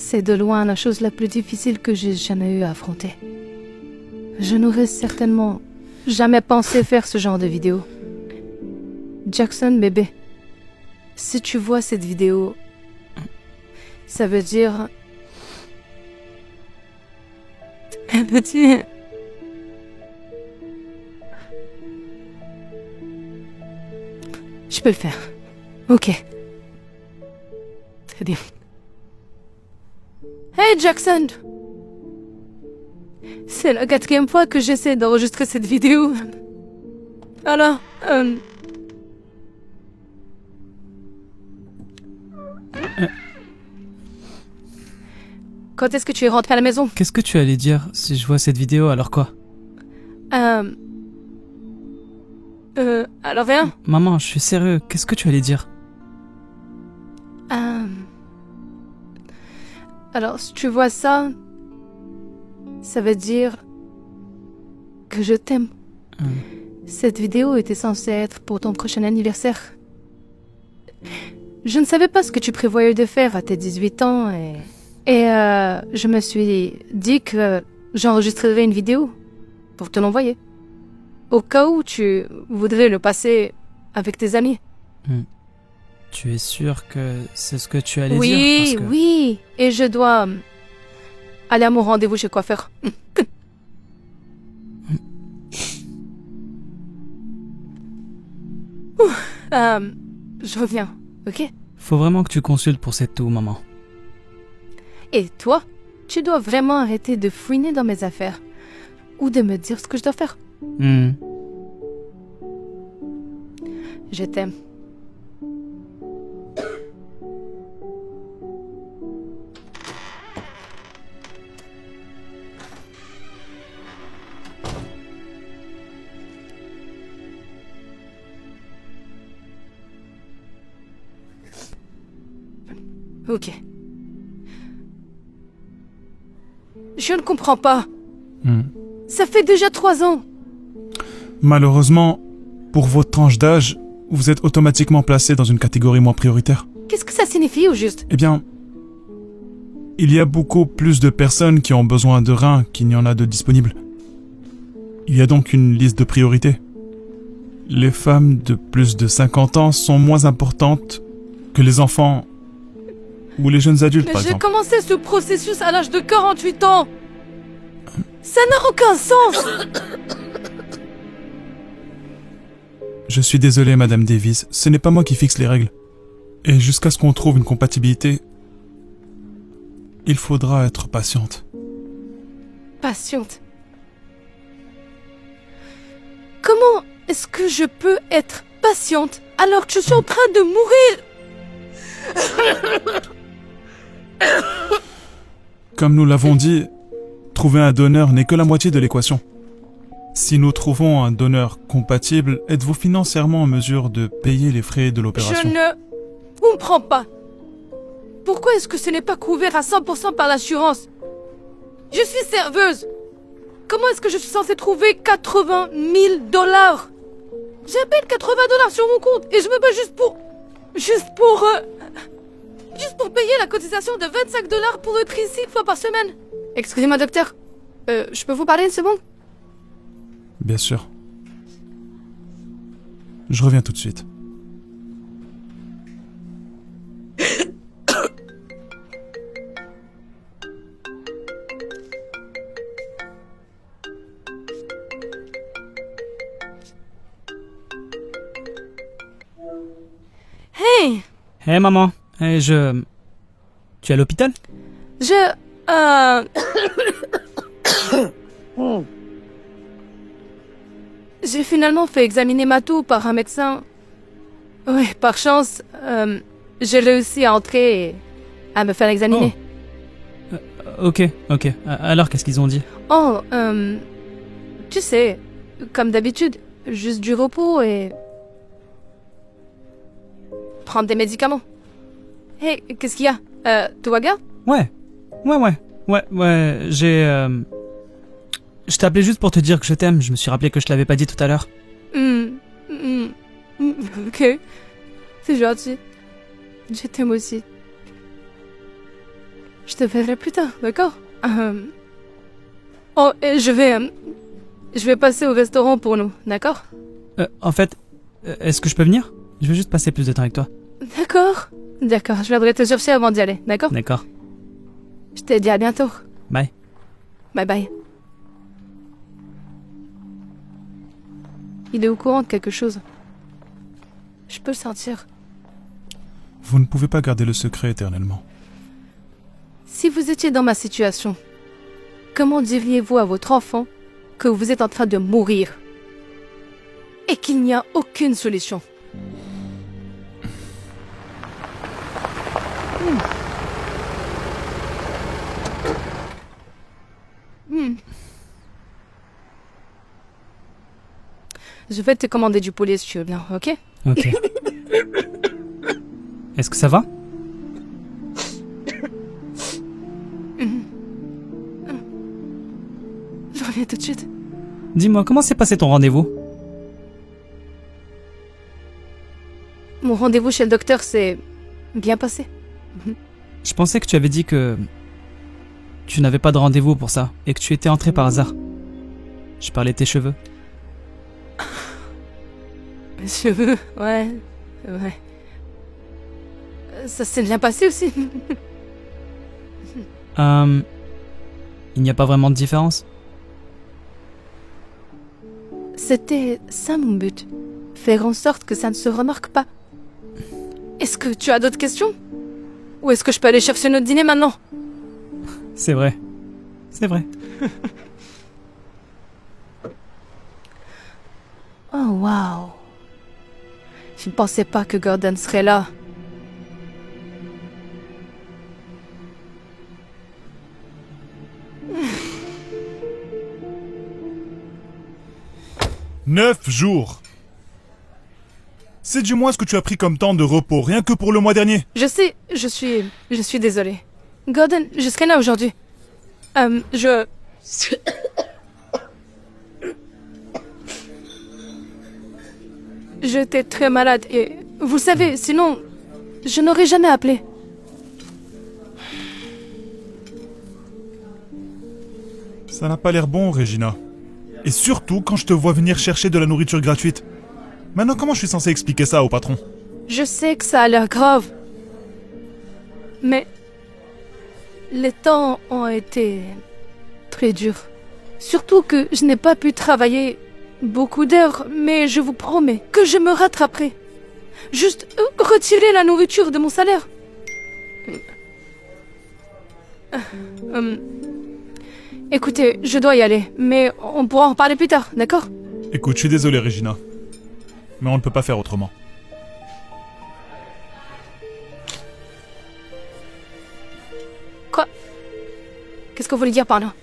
C'est de loin la chose la plus difficile que j'ai jamais eu à affronter. Je n'aurais certainement jamais pensé faire ce genre de vidéo. Jackson, bébé, si tu vois cette vidéo, ça veut dire... Elle veut dire... Je peux le faire. Ok. Très bien. Hey Jackson! C'est la 4e fois que j'essaie d'enregistrer cette vidéo. Alors, Quand est-ce que tu es rentré à la maison? Qu'est-ce que tu allais dire si je vois cette vidéo, alors quoi? Alors viens. Maman, je suis sérieux, qu'est-ce que tu allais dire? Alors, si tu vois ça, ça veut dire que je t'aime. Cette vidéo était censée être pour ton prochain anniversaire. Je ne savais pas ce que tu prévoyais de faire à tes 18 ans et je me suis dit que j'enregistrerais une vidéo pour te l'envoyer. Au cas où tu voudrais le passer avec tes amis. Tu es sûr que c'est ce que tu allais Oui, dire? Parce que... oui. Et je dois aller à mon rendez-vous chez coiffeur. Je reviens, ok? Faut vraiment que tu consultes pour cette toux, maman. Et toi, tu dois vraiment arrêter de fouiner dans mes affaires. Ou de me dire ce que je dois faire. Je t'aime. Ok. Je ne comprends pas. Ça fait déjà 3 ans. Malheureusement, pour votre tranche d'âge, vous êtes automatiquement placé dans une catégorie moins prioritaire. Qu'est-ce que ça signifie au juste? Eh bien, il y a beaucoup plus de personnes qui ont besoin de reins qu'il n'y en a de disponibles. Il y a donc une liste de priorités. Les femmes de plus de 50 ans sont moins importantes que les enfants ou les jeunes adultes, Mais par j'ai exemple. commencé ce processus à l'âge de 48 ans. Ça n'a aucun sens. Je suis désolé, Madame Davis, ce n'est pas moi qui fixe les règles. Et jusqu'à ce qu'on trouve une compatibilité, il faudra être patiente. Patiente. Comment est-ce que je peux être patiente alors que je suis en train de mourir? Comme nous l'avons dit, trouver un donneur n'est que la moitié de l'équation. Si nous trouvons un donneur compatible, êtes-vous financièrement en mesure de payer les frais de Je l'opération? ne comprends pas. Pourquoi est-ce que ce n'est pas couvert à 100% par l'assurance? Je suis serveuse. Comment est-ce que je suis censée trouver 80 000 $? J'ai à peine 80 $ sur mon compte et je me bats juste pour payer la cotisation de 25 $ pour être ici 1 fois par semaine. Excusez-moi, docteur. Je peux vous parler une seconde? Bien sûr. Je reviens tout de suite. Hey! Hé maman, tu es à l'hôpital? J'ai finalement fait examiner ma toux par un médecin. Oui, par chance, j'ai réussi à entrer et à me faire examiner. Ok. Alors qu'est-ce qu'ils ont dit? Tu sais, comme d'habitude, juste du repos et... prendre des médicaments. Hey, qu'est-ce qu'il y a? Tout va bien? Ouais, j'ai... Je t'appelais juste pour te dire que je t'aime, je me suis rappelé que je te l'avais pas dit tout à l'heure. Ok. C'est gentil. Je t'aime aussi. Je te verrai plus tard, d'accord? Oh, et je vais passer au restaurant pour nous, d'accord? En fait, est-ce que je peux venir? Je veux juste passer plus de temps avec toi. D'accord. D'accord, je viendrai te chercher avant d'y aller, d'accord? D'accord. Je te dis à bientôt. Bye. Bye bye. Il est au courant de quelque chose. Je peux le sentir. Vous ne pouvez pas garder le secret éternellement. Si vous étiez dans ma situation, comment diriez-vous à votre enfant que vous êtes en train de mourir et qu'il n'y a aucune solution? Je vais te commander du poulet si tu veux bien, ok? Ok. Est-ce que ça va? Je reviens tout de suite. Dis-moi, comment s'est passé ton rendez-vous? Mon rendez-vous chez le docteur s'est bien passé. Je pensais que tu avais dit que tu n'avais pas de rendez-vous pour ça et que tu étais entré par hasard. Je parlais de tes cheveux. Mes cheveux, ouais. Ça s'est bien passé aussi. Il n'y a pas vraiment de différence? C'était ça mon but. Faire en sorte que ça ne se remarque pas. Est-ce que tu as d'autres questions? Ou est-ce que je peux aller chercher notre dîner maintenant? C'est vrai. C'est vrai. Oh waouh. Je ne pensais pas que Gordon serait là. « 9 jours. C'est du moins ce que tu as pris comme temps de repos, rien que pour le mois dernier. Je sais, je suis désolée. Gordon, je serai là aujourd'hui. J'étais très malade et vous le savez, sinon je n'aurais jamais appelé. Ça n'a pas l'air bon, Regina. Et surtout quand je te vois venir chercher de la nourriture gratuite. Maintenant, comment je suis censé expliquer ça au patron? Je sais que ça a l'air grave. Mais les temps ont été très durs. Surtout que je n'ai pas pu travailler beaucoup d'heures, mais je vous promets que je me rattraperai. Juste retirer la nourriture de mon salaire. Écoutez, je dois y aller, mais on pourra en parler plus tard, d'accord? Écoute, je suis désolé, Regina. Mais on ne peut pas faire autrement. Quoi? Qu'est-ce que vous voulez dire par là?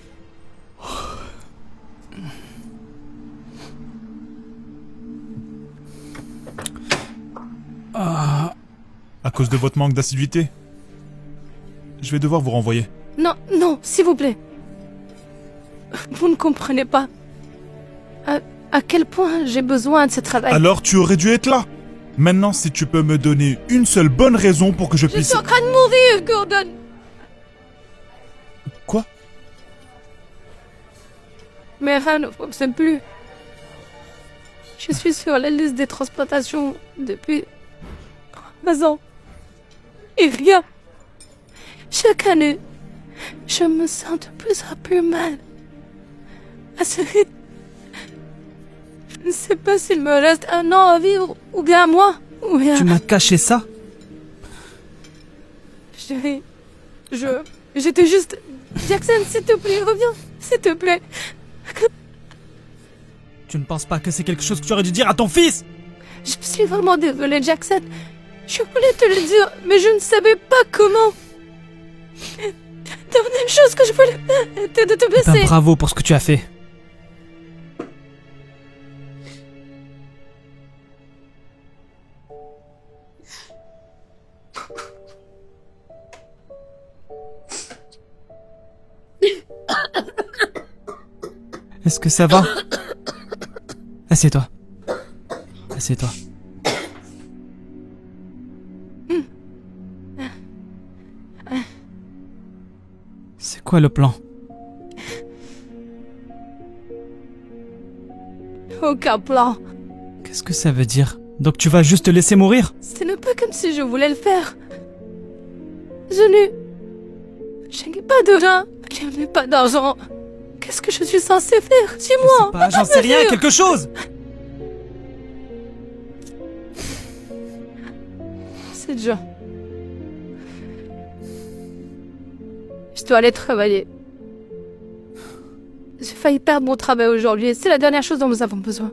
À cause de votre manque d'assiduité, je vais devoir vous renvoyer. Non, non, s'il vous plaît. Vous ne comprenez pas. À quel point j'ai besoin de ce travail. Alors tu aurais dû être là. Maintenant, si tu peux me donner une seule bonne raison pour que je Je puisse... suis en train de mourir, Gordon. Quoi? Mes reins ne fonctionnent plus. Je suis sur la liste des transplantations depuis 3 ans. Et rien. Chaque année, je me sens de plus en plus mal. À ce rythme, je ne sais pas s'il me reste 1 an à vivre, ou bien un mois, ou bien... Tu m'as caché ça? Chérie, j'étais juste... Jackson, s'il te plaît, reviens, s'il te plaît. Tu ne penses pas que c'est quelque chose que tu aurais dû dire à ton fils? Je suis vraiment désolée, Jackson. Je voulais te le dire, mais je ne savais pas comment. La dernière chose que je voulais faire était de te Eh ben, blesser. bravo pour ce que tu as fait. Est-ce que ça va? Assieds-toi. Assieds-toi. C'est quoi le plan? Aucun plan. Qu'est-ce que ça veut dire? Donc tu vas juste te laisser mourir? Ce n'est pas comme si je voulais le faire. Je n'ai pas de rein. Je n'ai pas d'argent. Qu'est-ce que je suis censée faire? Je Dis-moi. sais pas, j'en sais rien, mesure. quelque chose! C'est Joe. Je dois aller travailler. J'ai failli perdre mon travail aujourd'hui et c'est la dernière chose dont nous avons besoin.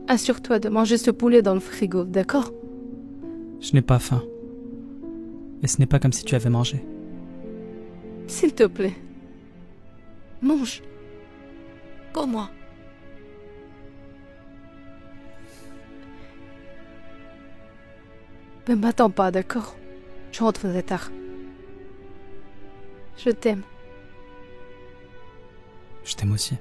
Assure-toi de manger ce poulet dans le frigo, d'accord? Je n'ai pas faim. Et ce n'est pas comme si tu avais mangé. S'il te plaît. Mange. Comme moi. Ne m'attends pas, d'accord? Je rentre très tard. Je t'aime. Je t'aime aussi.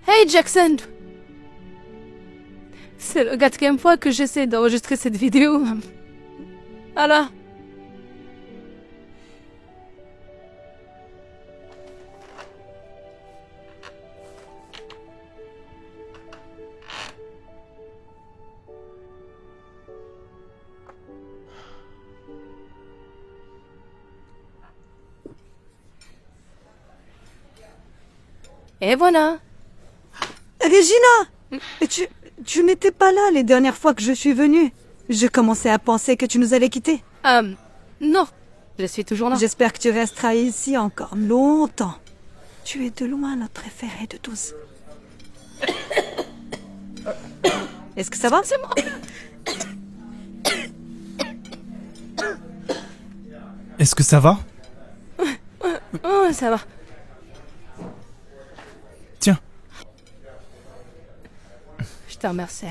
Hey Jackson! C'est la 4e fois que j'essaie d'enregistrer cette vidéo. Alors? Et voilà! Regina! Tu n'étais pas là les dernières fois que je suis venue. Je commençais à penser que tu nous allais quitter. Non. Je suis toujours là. J'espère que tu resteras ici encore longtemps. Tu es de loin notre préféré de tous. Est-ce que ça va? C'est moi. Est-ce que ça va? Oh, ça va. Tiens. Je te remercie.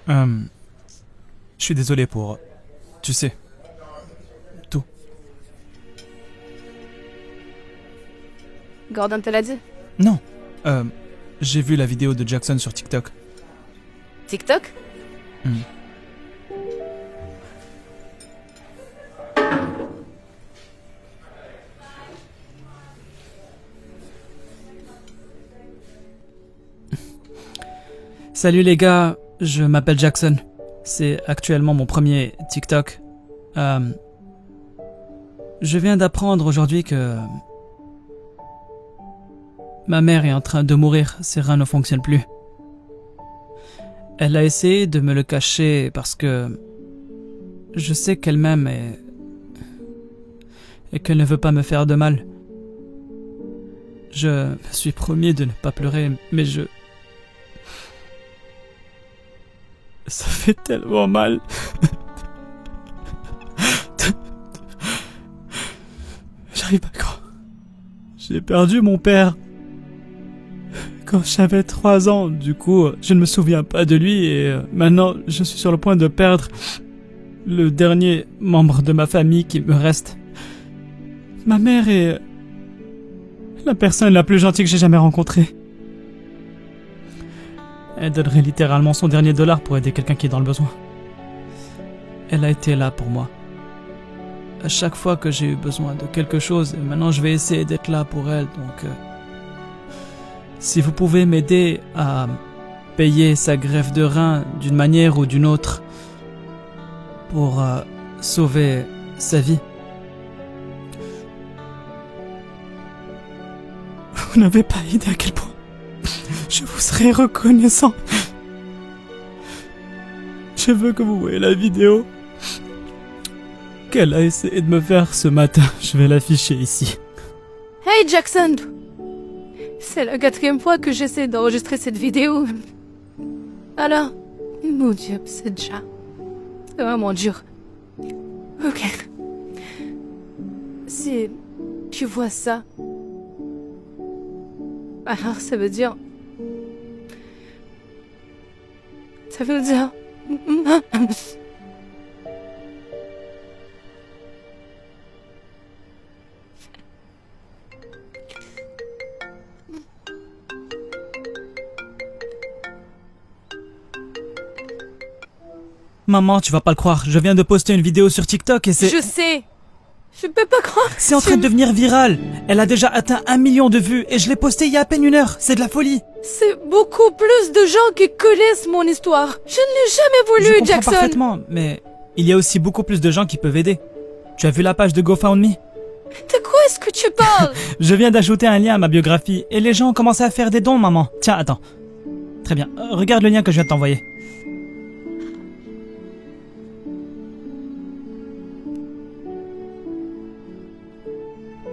Je suis désolé pour... Tu sais... tout. Gordon te l'a dit? Non. J'ai vu la vidéo de Jackson sur TikTok. TikTok? Salut les gars, je m'appelle Jackson. C'est actuellement mon premier TikTok. Je viens d'apprendre aujourd'hui que... ma mère est en train de mourir, ses reins ne fonctionnent plus. Elle a essayé de me le cacher parce que... je sais qu'elle m'aime et qu'elle ne veut pas me faire de mal. Je me suis promis de ne pas pleurer, mais ça fait tellement mal. J'arrive pas à croire. J'ai perdu mon père quand j'avais 3 ans. Du coup, je ne me souviens pas de lui et maintenant, je suis sur le point de perdre le dernier membre de ma famille qui me reste. Ma mère est la personne la plus gentille que j'ai jamais rencontrée. Elle donnerait littéralement son dernier dollar pour aider quelqu'un qui est dans le besoin. Elle a été là pour moi. À chaque fois que j'ai eu besoin de quelque chose, et maintenant je vais essayer d'être là pour elle, donc... si vous pouvez m'aider à payer sa greffe de rein d'une manière ou d'une autre pour sauver sa vie. Vous n'avez pas idée à quel point je vous serai reconnaissant. Je veux que vous voyez la vidéo qu'elle a essayé de me faire ce matin. Je vais l'afficher ici. Hey Jackson! C'est la 4e fois que j'essaie d'enregistrer cette vidéo. Alors, mon Dieu, c'est déjà... C'est vraiment dur. Ok. Si tu vois ça... Alors ça veut dire... Ça veut dire... Maman, tu vas pas le croire. Je viens de poster une vidéo sur TikTok et c'est... Je sais. Je peux pas croire. C'est en train de devenir viral. Elle a déjà atteint 1 million de vues et je l'ai posté il y a à peine 1 heure. C'est de la folie. C'est beaucoup plus de gens qui connaissent mon histoire. Je ne l'ai jamais Je voulu, comprends Jackson. parfaitement, mais il y a aussi beaucoup plus de gens qui peuvent aider. Tu as vu la page de GoFundMe? De quoi est-ce que tu parles? Je viens d'ajouter un lien à ma biographie et les gens ont commencé à faire des dons, maman. Tiens, attends. Très bien. Regarde le lien que je viens de t'envoyer.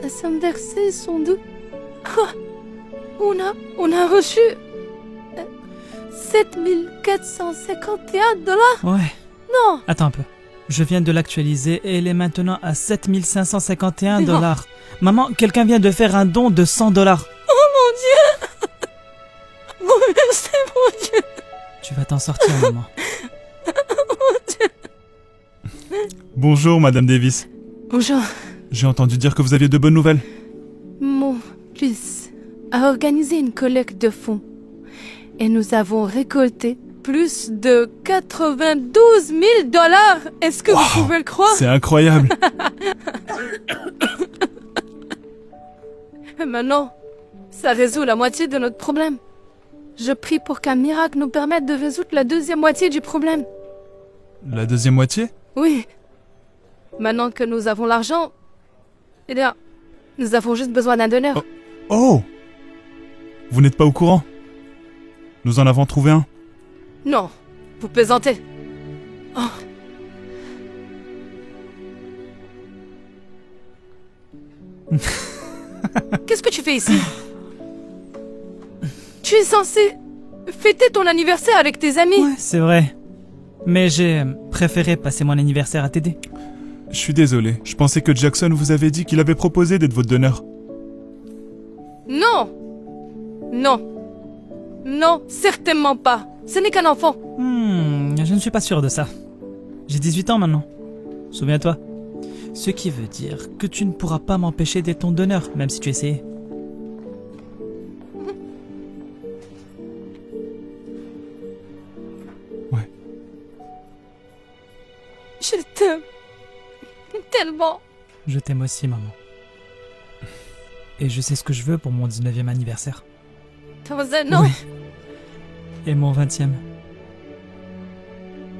La somme versée sont de... Quoi? On a reçu... 7451 $. Ouais. Non. Attends un peu. Je viens de l'actualiser et elle est maintenant à 7551 $. Non. Maman, quelqu'un vient de faire un don de 100 $. Oh mon Dieu. Oh, merci mon Dieu. Tu vas t'en sortir, maman. Bonjour, Madame Davis. Bonjour. J'ai entendu dire que vous aviez de bonnes nouvelles. Mon fils a organisé une collecte de fonds et nous avons récolté plus de 92 000 $. Est-ce que Wow, vous pouvez le croire? C'est incroyable. Et maintenant, ça résout la moitié de notre problème. Je prie pour qu'un miracle nous permette de résoudre la deuxième moitié du problème. La deuxième moitié? Oui. Maintenant que nous avons l'argent, eh bien, nous avons juste besoin d'un donneur. Oh! Vous n'êtes pas au courant? Nous en avons trouvé un. Non, vous plaisantez. Oh. Qu'est-ce que tu fais ici? Tu es censé fêter ton anniversaire avec tes amis. Ouais, c'est vrai. Mais j'ai préféré passer mon anniversaire à t'aider. Je suis désolé. Je pensais que Jackson vous avait dit qu'il avait proposé d'être votre donneur. Non. Non. Non, certainement pas. Ce n'est qu'un enfant. Je ne suis pas sûr de ça. J'ai 18 ans maintenant. Souviens-toi. Ce qui veut dire que tu ne pourras pas m'empêcher d'être ton donneur, même si tu essayais. Ouais. Je t'aime. Tellement. Je t'aime aussi, maman. Et je sais ce que je veux pour mon 19e anniversaire. Dans un an. Oui. Et mon 20e.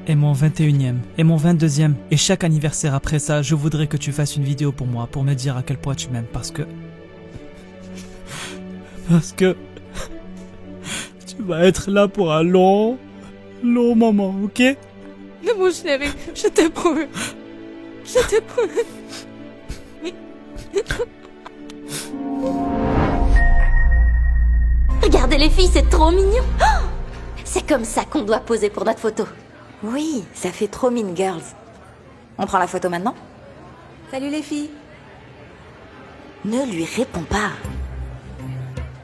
Et mon 21e. Et mon 22e. Et chaque anniversaire après ça, je voudrais que tu fasses une vidéo pour moi, pour me dire à quel point tu m'aimes, parce que... Tu vas être là pour un long moment, ok? Mais mon chéri, je t'ai promis. Je t'ai promis. Regardez les filles, c'est trop mignon. Oh, c'est comme ça qu'on doit poser pour notre photo. Oui, ça fait trop Mean Girls. On prend la photo maintenant? Salut les filles. Ne lui réponds pas.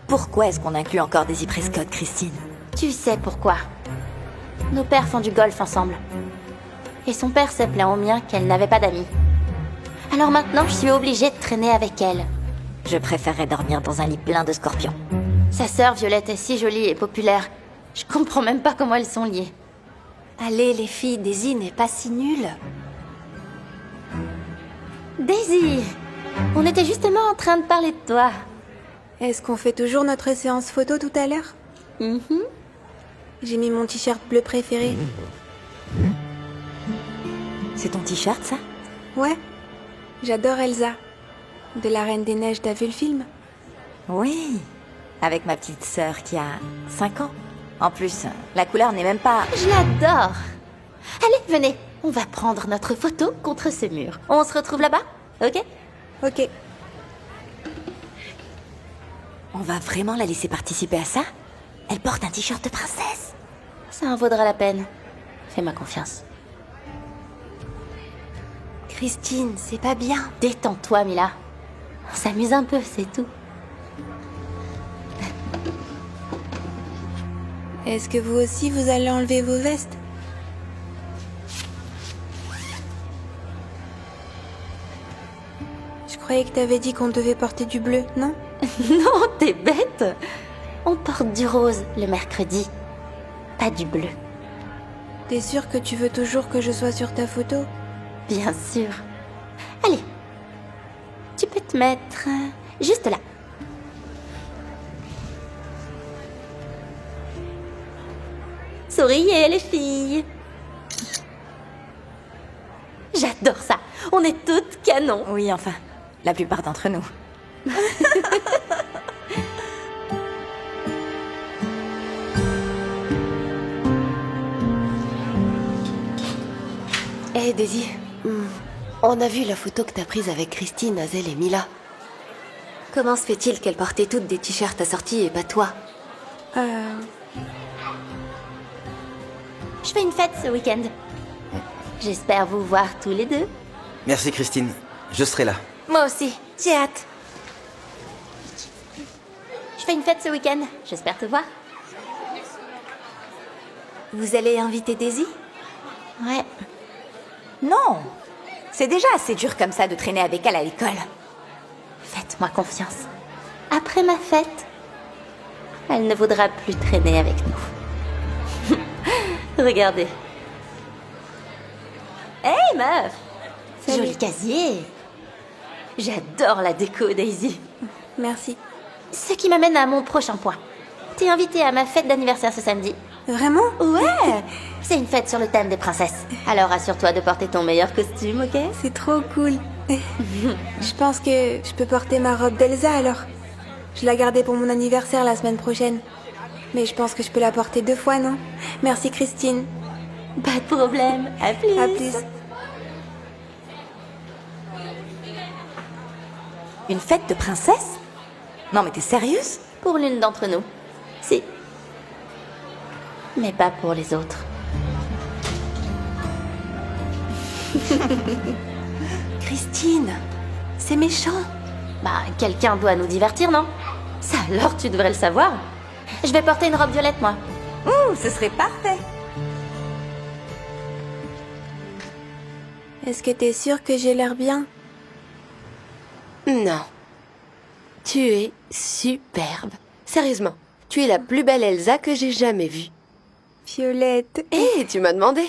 Pourquoi est-ce qu'on inclut encore Daisy Prescott, Christine? Tu sais pourquoi. Nos pères font du golf ensemble. Et son père s'est plaint au mien qu'elle n'avait pas d'amis. Alors maintenant, je suis obligée de traîner avec elle. Je préférerais dormir dans un lit plein de scorpions. Sa sœur Violette est si jolie et populaire. Je comprends même pas comment elles sont liées. Allez les filles, Daisy n'est pas si nulle. Daisy, on était justement en train de parler de toi. Est-ce qu'on fait toujours notre séance photo tout à l'heure? J'ai mis mon t-shirt bleu préféré. C'est ton t-shirt, ça? Ouais, j'adore Elsa. De la Reine des Neiges, t'as vu le film? Oui, avec ma petite sœur qui a 5 ans. En plus, la couleur n'est même pas... Je l'adore. Allez, venez, On va prendre notre photo contre ce mur. On se retrouve là-bas, ok? Ok. On va vraiment la laisser participer à ça? Elle porte un t-shirt de princesse. Ça en vaudra la peine. Fais-moi confiance. Christine, c'est pas bien. Détends-toi, Mila. On s'amuse un peu, c'est tout. Est-ce que vous aussi, vous allez enlever vos vestes? Je croyais que t'avais dit qu'on devait porter du bleu, non? Non, t'es bête. On porte du rose le mercredi, pas du bleu. T'es sûre que tu veux toujours que je sois sur ta photo? Bien sûr. Allez, tu peux te mettre juste là. Souriez les filles. J'adore ça. On est toutes canons. Oui, enfin, la plupart d'entre nous. Hé Daisy, on a vu la photo que t'as prise avec Christine, Hazel et Mila. Comment se fait-il qu'elles portaient toutes des t-shirts assortis et pas toi? Je fais une fête ce week-end. J'espère vous voir tous les deux. Merci Christine, je serai là. Moi aussi, j'ai hâte. Je fais une fête ce week-end. J'espère te voir. Vous allez inviter Daisy? Ouais. Non! C'est déjà assez dur comme ça de traîner avec elle à l'école. Faites-moi confiance. Après ma fête, elle ne voudra plus traîner avec nous. Regardez. Hey meuf! Salut. Joli casier. J'adore la déco, Daisy. Merci. Ce qui m'amène à mon prochain point. T'es invitée à ma fête d'anniversaire ce samedi. Vraiment? Ouais! C'est une fête sur le thème des princesses. Alors assure-toi de porter ton meilleur costume, ok? C'est trop cool. Je pense que je peux porter ma robe d'Elsa alors. Je l'ai gardée pour mon anniversaire la semaine prochaine. Mais je pense que je peux la porter 2 fois, non? Merci Christine. Pas de problème. À plus. À plus. Une fête de princesse? Non mais t'es sérieuse? Pour l'une d'entre nous. Si. Mais pas pour les autres. Christine, c'est méchant. Bah, quelqu'un doit nous divertir, non? Ça alors, tu devrais le savoir. Je vais porter une robe violette, moi. Ouh, ce serait parfait. Est-ce que t'es sûre que j'ai l'air bien? Non. Tu es superbe. Sérieusement, tu es la plus belle Elsa que j'ai jamais vue. Violette. Hé, tu m'as demandé.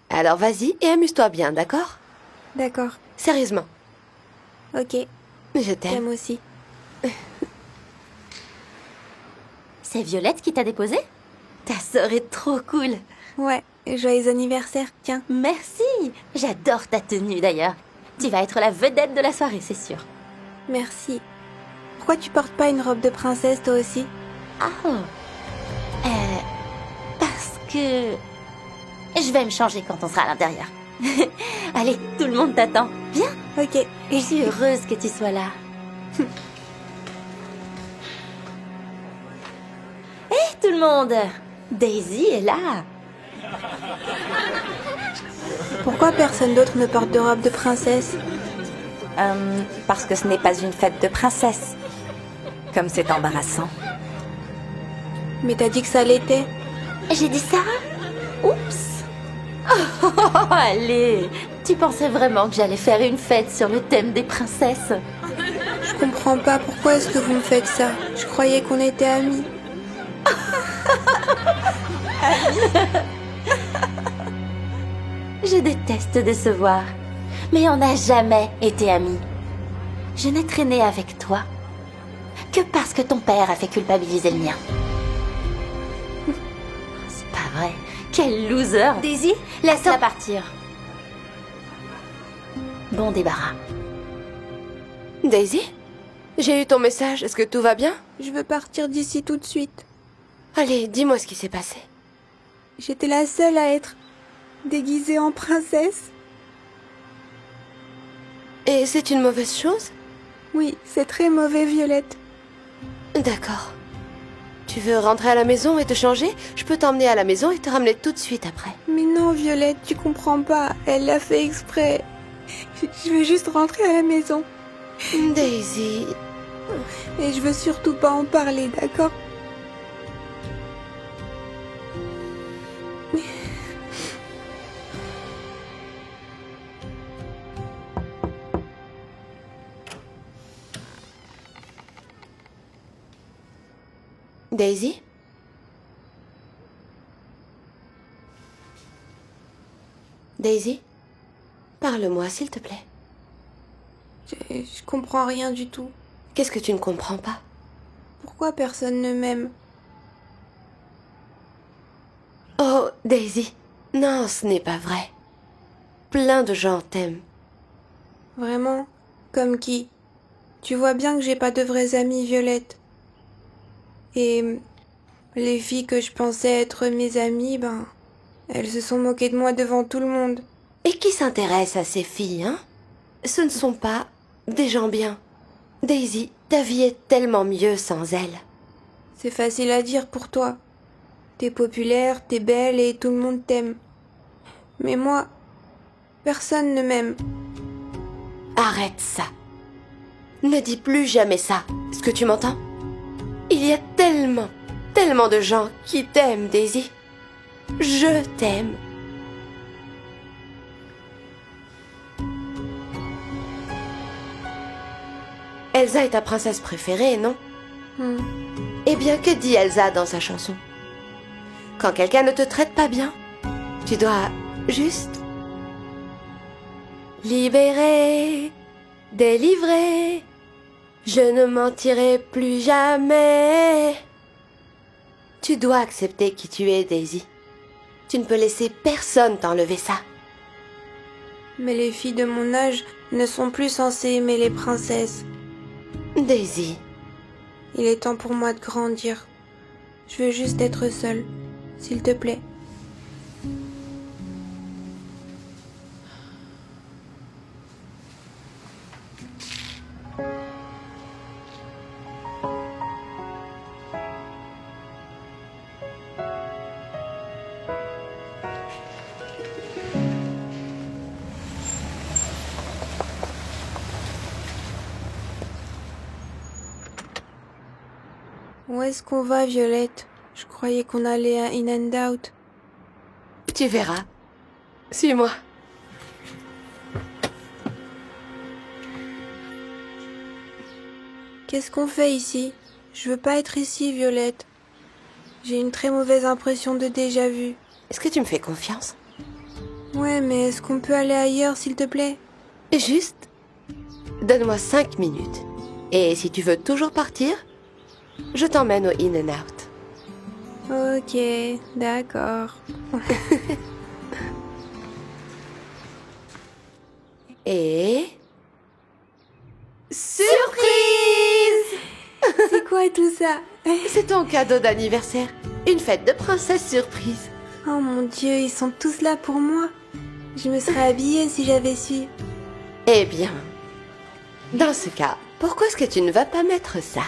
Alors vas-y et amuse-toi bien, d'accord? D'accord. Sérieusement, Ok. je t'aime. T'aimes aussi. C'est Violette qui t'a déposé? Ta sœur est trop cool. Ouais. Joyeux anniversaire, tiens. Merci. J'adore ta tenue, d'ailleurs. Tu vas être la vedette de la soirée, c'est sûr. Merci. Pourquoi tu portes pas une robe de princesse toi aussi? Ah. Parce que... Je vais me changer quand on sera à l'intérieur. Allez, tout le monde t'attend. Viens. Ok. Je suis heureuse que tu sois là. Hé, tout le monde! Daisy est là. Pourquoi personne d'autre ne porte de robe de princesse? Parce que ce n'est pas une fête de princesse. Comme c'est embarrassant. Mais t'as dit que ça l'était. J'ai dit ça? Oups! Oh, allez! Tu pensais vraiment que j'allais faire une fête sur le thème des princesses? Je comprends pas pourquoi est-ce que vous me faites ça. Je croyais qu'on était amis. Je déteste décevoir, mais on n'a jamais été amis. Je n'ai traîné avec toi que parce que ton père a fait culpabiliser le mien. C'est pas vrai. Quel loser! Daisy, Laisse-la partir. Bon débarras. Daisy? J'ai eu ton message, est-ce que tout va bien? Je veux partir d'ici tout de suite. Allez, dis-moi ce qui s'est passé. J'étais la seule à être déguisée en princesse. Et c'est une mauvaise chose? Oui, c'est très mauvais, Violette. D'accord. Tu veux rentrer à la maison et te changer? Je peux t'emmener à la maison et te ramener tout de suite après. Mais non, Violette, tu comprends pas. Elle l'a fait exprès. Je veux juste rentrer à la maison. Daisy... Et je veux surtout pas en parler, d'accord? Daisy? Daisy? Parle-moi, s'il te plaît. Je comprends rien du tout. Qu'est-ce que tu ne comprends pas? Pourquoi personne ne m'aime? Oh, Daisy. Non, ce n'est pas vrai. Plein de gens t'aiment. Vraiment? Comme qui? Tu vois bien que j'ai pas de vrais amis, Violette. Et les filles que je pensais être mes amies, ben, elles se sont moquées de moi devant tout le monde. Et qui s'intéresse à ces filles, hein? Ce ne sont pas des gens bien. Daisy, ta vie est tellement mieux sans elles. C'est facile à dire pour toi. T'es populaire, t'es belle et tout le monde t'aime. Mais moi, personne ne m'aime. Arrête ça. Ne dis plus jamais ça. Est-ce que tu m'entends? Il y a tellement de gens qui t'aiment, Daisy. Je t'aime. Elsa est ta princesse préférée, non? Eh bien, que dit Elsa dans sa chanson? Quand quelqu'un ne te traite pas bien, tu dois juste... libérer, délivrer, je ne mentirai plus jamais. Tu dois accepter qui tu es, Daisy. Tu ne peux laisser personne t'enlever ça. Mais les filles de mon âge ne sont plus censées aimer les princesses. Daisy. Il est temps pour moi de grandir. Je veux juste être seule, s'il te plaît. Où est-ce qu'on va, Violette? Je croyais qu'on allait à In and Out. Tu verras. Suis-moi. Qu'est-ce qu'on fait ici? Je veux pas être ici, Violette. J'ai une très mauvaise impression de déjà-vu. Est-ce que tu me fais confiance? Ouais, mais est-ce qu'on peut aller ailleurs, s'il te plaît? Juste, donne-moi 5 minutes. Et si tu veux toujours partir, je t'emmène au In and Out. Ok, d'accord. Et... surprise! C'est quoi tout ça? C'est ton cadeau d'anniversaire. Une fête de princesse surprise. Oh mon Dieu, ils sont tous là pour moi. Je me serais habillée si j'avais su. Eh bien, dans ce cas, pourquoi est-ce que tu ne vas pas mettre ça?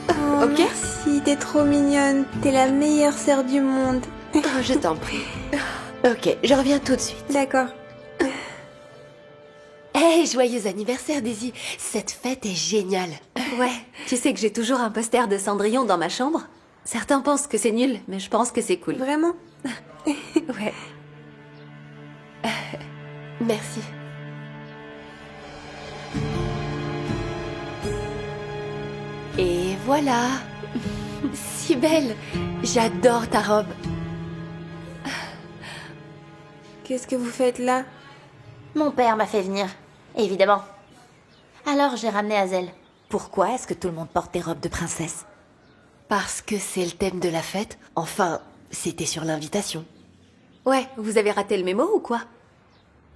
Oh, Ok. Merci, t'es trop mignonne. T'es la meilleure sœur du monde. Oh, je t'en prie. Ok, je reviens tout de suite. D'accord. Hey, joyeux anniversaire, Daisy. Cette fête est géniale. Ouais, tu sais que j'ai toujours un poster de Cendrillon dans ma chambre. Certains pensent que c'est nul, mais je pense que c'est cool. Vraiment? Ouais. Merci. Et voilà. Si belle. J'adore ta robe. Qu'est-ce que vous faites là? Mon père m'a fait venir, évidemment. Alors j'ai ramené Hazel. Pourquoi est-ce que tout le monde porte des robes de princesse? Parce que c'est le thème de la fête. Enfin, c'était sur l'invitation. Ouais, vous avez raté le mémo ou quoi?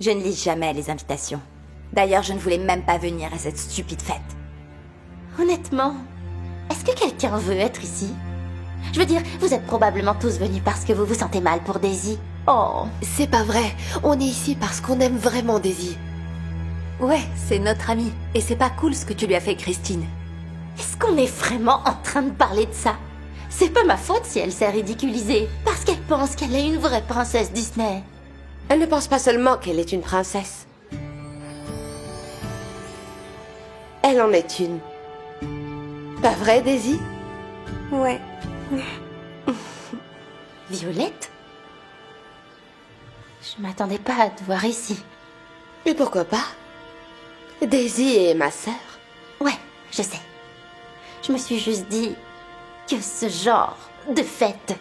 Je ne lis jamais les invitations. D'ailleurs, je ne voulais même pas venir à cette stupide fête. Honnêtement, est-ce que quelqu'un veut être ici? Je veux dire, vous êtes probablement tous venus parce que vous vous sentez mal pour Daisy. Oh. C'est pas vrai. On est ici parce qu'on aime vraiment Daisy. Ouais, c'est notre amie. Et c'est pas cool ce que tu lui as fait, Christine. Est-ce qu'on est vraiment en train de parler de ça? C'est pas ma faute si elle s'est ridiculisée. Parce qu'elle pense qu'elle est une vraie princesse Disney. Elle ne pense pas seulement qu'elle est une princesse. Elle en est une. Pas vrai, Daisy? Ouais. Violette? Je m'attendais pas à te voir ici. Et pourquoi pas? Daisy est ma sœur. Ouais, je sais. Je me suis juste dit que ce genre de fête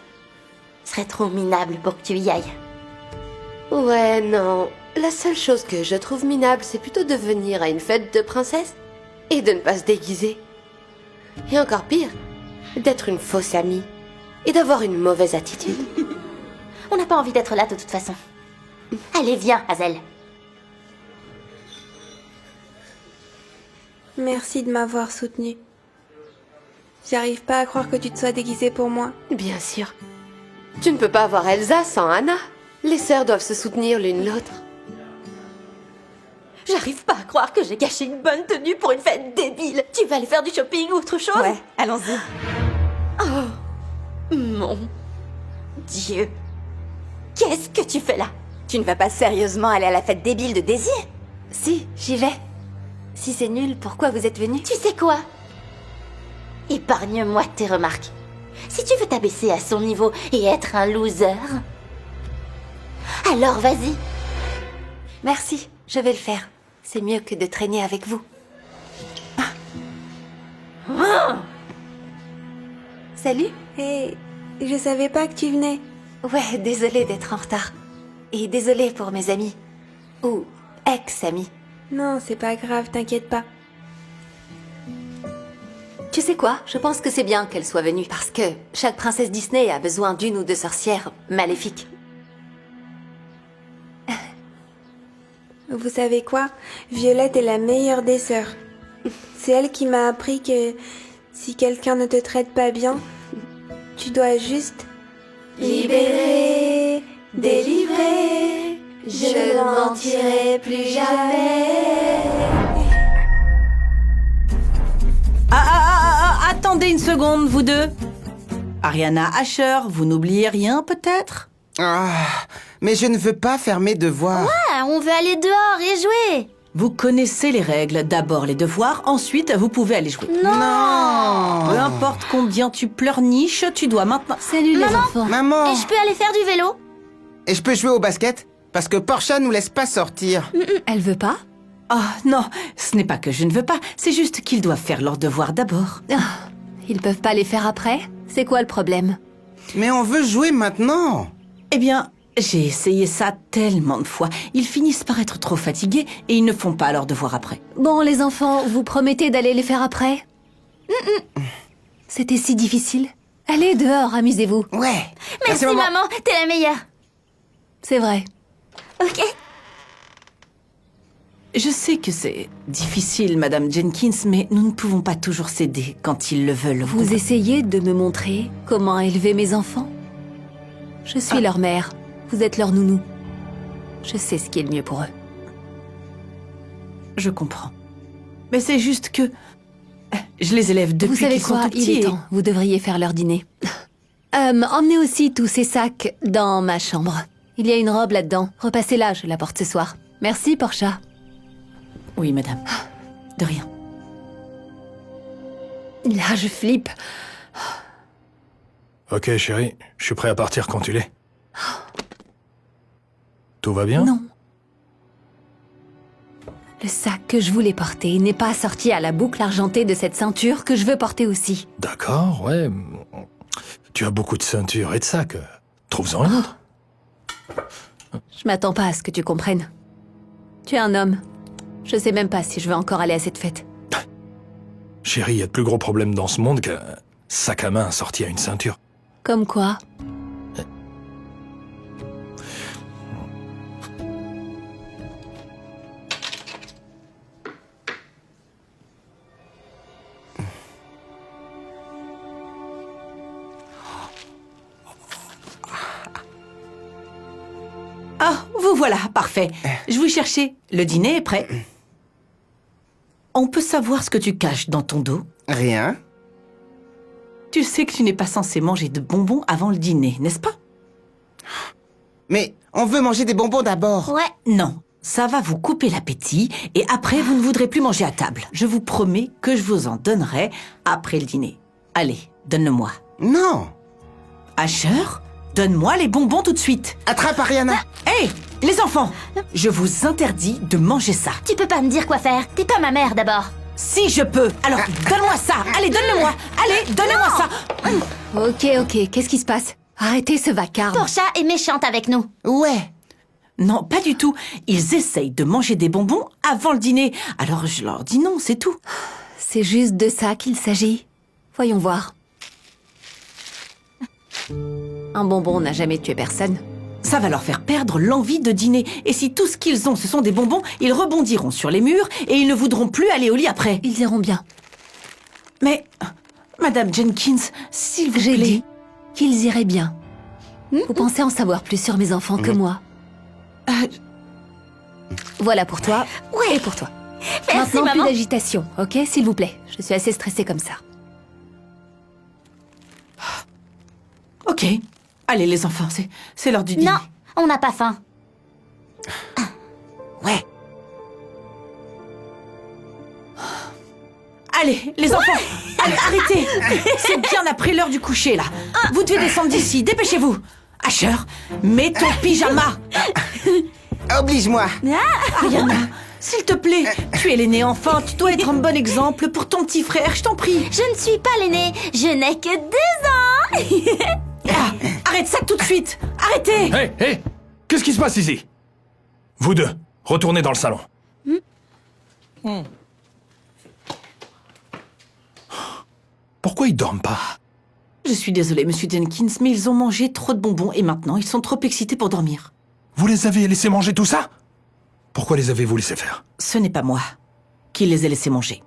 serait trop minable pour que tu y ailles. Ouais, non. La seule chose que je trouve minable, c'est plutôt de venir à une fête de princesse et de ne pas se déguiser. Et encore pire, d'être une fausse amie et d'avoir une mauvaise attitude. On n'a pas envie d'être là de toute façon. Allez, viens, Hazel. Merci de m'avoir soutenue. J'arrive pas à croire que tu te sois déguisée pour moi. Bien sûr. Tu ne peux pas avoir Elsa sans Anna. Les sœurs doivent se soutenir l'une l'autre. J'arrive pas à croire que j'ai gâché une bonne tenue pour une fête débile. Tu vas aller faire du shopping ou autre chose? Ouais, allons-y. Oh, mon Dieu. Qu'est-ce que tu fais là? Tu ne vas pas sérieusement aller à la fête débile de Daisy? Si, j'y vais. Si c'est nul, pourquoi vous êtes venus? Tu sais quoi? Épargne-moi tes remarques. Si tu veux t'abaisser à son niveau et être un loser, alors vas-y. Merci, je vais le faire. C'est mieux que de traîner avec vous. Salut. Hé, je savais pas que tu venais. Ouais, désolée d'être en retard. Et désolée pour mes amis. Ou ex-amis. Non, c'est pas grave, t'inquiète pas. Tu sais quoi? Je pense que c'est bien qu'elle soit venue. Parce que chaque princesse Disney a besoin d'une ou deux sorcières maléfiques. Vous savez quoi? Violette est la meilleure des sœurs. C'est elle qui m'a appris que si quelqu'un ne te traite pas bien, tu dois juste libérer, délivrer. Je ne mentirai plus jamais. Attendez une seconde, vous deux. Ariana Asher, vous n'oubliez rien peut-être? Ah, mais je ne veux pas faire mes devoirs. Ah, on veut aller dehors et jouer. Vous connaissez les règles. D'abord les devoirs, ensuite vous pouvez aller jouer. Non. Peu importe combien tu pleurniches, tu dois maintenant... Salut les enfants. Maman. Et je peux aller faire du vélo? Et je peux jouer au basket? Parce que Portia nous laisse pas sortir. Elle veut pas? Ah non, ce n'est pas que je ne veux pas, c'est juste qu'ils doivent faire leurs devoirs d'abord. Ils peuvent pas les faire après? C'est quoi le problème? Mais on veut jouer maintenant. Eh bien, j'ai essayé ça tellement de fois. Ils finissent par être trop fatigués et ils ne font pas leurs devoirs après. Bon, les enfants, vous promettez d'aller les faire après? C'était si difficile. Allez dehors, amusez-vous. Ouais. Merci maman, t'es la meilleure. C'est vrai. Ok. Je sais que c'est difficile, Madame Jenkins, mais nous ne pouvons pas toujours céder quand ils le veulent. Vous essayez de me montrer comment élever mes enfants? Je suis leur mère. Vous êtes leur nounou. Je sais ce qui est le mieux pour eux. Je comprends. Mais c'est juste que... je les élève depuis Vous savez qu'ils sont quoi? tout petits. Il est temps. Vous devriez faire leur dîner. Emmenez aussi tous ces sacs dans ma chambre. Il y a une robe là-dedans. Repassez-la, je la porte ce soir. Merci, Portia. Oui, madame. De rien. Là, je flippe. Ok, chérie, je suis prêt à partir quand tu l'es. Tout va bien? Non. Le sac que je voulais porter n'est pas assorti à la boucle argentée de cette ceinture que je veux porter aussi. D'accord, ouais. Tu as beaucoup de ceintures et de sacs. Trouve-en une autre. Je m'attends pas à ce que tu comprennes. Tu es un homme. Je sais même pas si je veux encore aller à cette fête. Chérie, il y a de plus gros problèmes dans ce monde qu'un sac à main assorti à une ceinture. Comme quoi? Vous voilà, parfait. Je vous cherchais. Le dîner est prêt. On peut savoir ce que tu caches dans ton dos? Rien. Tu sais que tu n'es pas censé manger de bonbons avant le dîner, n'est-ce pas? Mais on veut manger des bonbons d'abord. Ouais. Non, ça va vous couper l'appétit et après vous ne voudrez plus manger à table. Je vous promets que je vous en donnerai après le dîner. Allez, donne-le-moi. Non. Asher, donne-moi les bonbons tout de suite. Attrape Ariana. Hé, les enfants, je vous interdis de manger ça. Tu peux pas me dire quoi faire. T'es pas ma mère d'abord. Si je peux. Alors, donne-moi ça. Allez, donne-le-moi. Allez, donnez-moi ça. Ok, qu'est-ce qui se passe? Arrêtez ce vacarme. Portia est méchante avec nous. Ouais. Non, pas du tout. Ils essayent de manger des bonbons avant le dîner. Alors je leur dis non, c'est tout. C'est juste de ça qu'il s'agit. Voyons voir. Un bonbon n'a jamais tué personne. Ça va leur faire perdre l'envie de dîner. Et si tout ce qu'ils ont, ce sont des bonbons, ils rebondiront sur les murs et ils ne voudront plus aller au lit après. Ils iront bien. Mais, Madame Jenkins, s'il vous plaît... J'ai dit qu'ils iraient bien. Vous pensez en savoir plus sur mes enfants que moi. Voilà pour toi et pour toi. Merci, Maintenant, maman. plus d'agitation, ok? S'il vous plaît. Je suis assez stressée comme ça. Ok. Allez, les enfants, c'est l'heure du dîner. Non, on n'a pas faim. Ouais. Allez, les enfants, allez, arrêtez. C'est bien après l'heure du coucher, là. Vous devez descendre d'ici, dépêchez-vous. Asher, mets ton pyjama. Oblige-moi. Ariana, s'il te plaît, tu es l'aîné enfant, tu dois être un bon exemple pour ton petit frère, je t'en prie. Je ne suis pas l'aînée. Je n'ai que 2 ans. Arrête ça tout de suite. Arrêtez. Hé, qu'est-ce qui se passe ici? Vous deux, retournez dans le salon. Pourquoi ils dorment pas? Je suis désolée, Monsieur Jenkins, mais ils ont mangé trop de bonbons et maintenant ils sont trop excités pour dormir. Vous les avez laissés manger tout ça? Pourquoi les avez-vous laissés faire? Ce n'est pas moi qui les ai laissés manger.